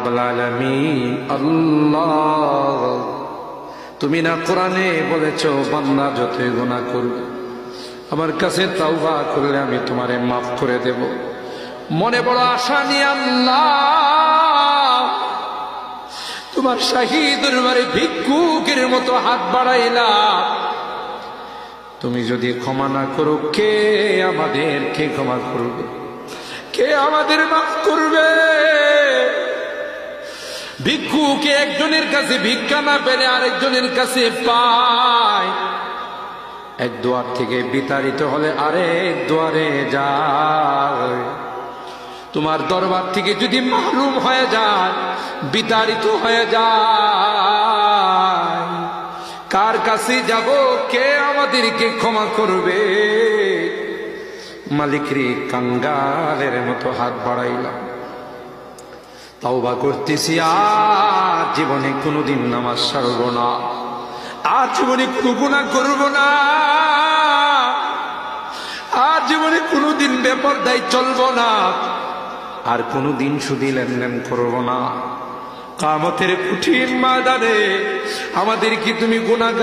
রাব্বুল আলামিন। আল্লাহ, তুমি না কোরআনে বলেছো বান্দা যতই গুনাহ করবে আমার কাছে তাওবা করলে আমি তোমারে মাফ করে দেব। মনে বড় আশা নিয়ে আল্লাহ তোমার শাহী দরবারে ভিক্ষুকের মতো হাত বাড়াইলাম। তুমি যদি ক্ষমা না করো, কে আমাদেরকে ক্ষমা করবে? কে আমাদের মাফ করবে? ভিক্ষুকে একজনের কাছে ভিক্ষা না পেলে আরেকজনের কাছে পায়। এক দুয়ার থেকে বিতাড়িত হলে আরেক দুয়ারে যায়। তোমার দরবার থেকে যদি মাহরুম হয়ে যায়, বিতাড়িত হয়ে যায়, কার কাছে যাব? কে আমাদেরকে ক্ষমা করবে? মালিক রে, কাঙ্গালের মতো হাত বাড়াইলাম, তাওবা করতেছি, আর জীবনে কোনোদিন নামাজ ছাড়ব না, আর জীবনে কোনো গুনাহ করব না, আর জীবনে কোনোদিন বেপরদায় চলব না, আর কোনোদিন সুদী লেনদেন করব না। কিয়ামতের কঠিন ময়দানে আমাদেরকে তুমি গুনাহগার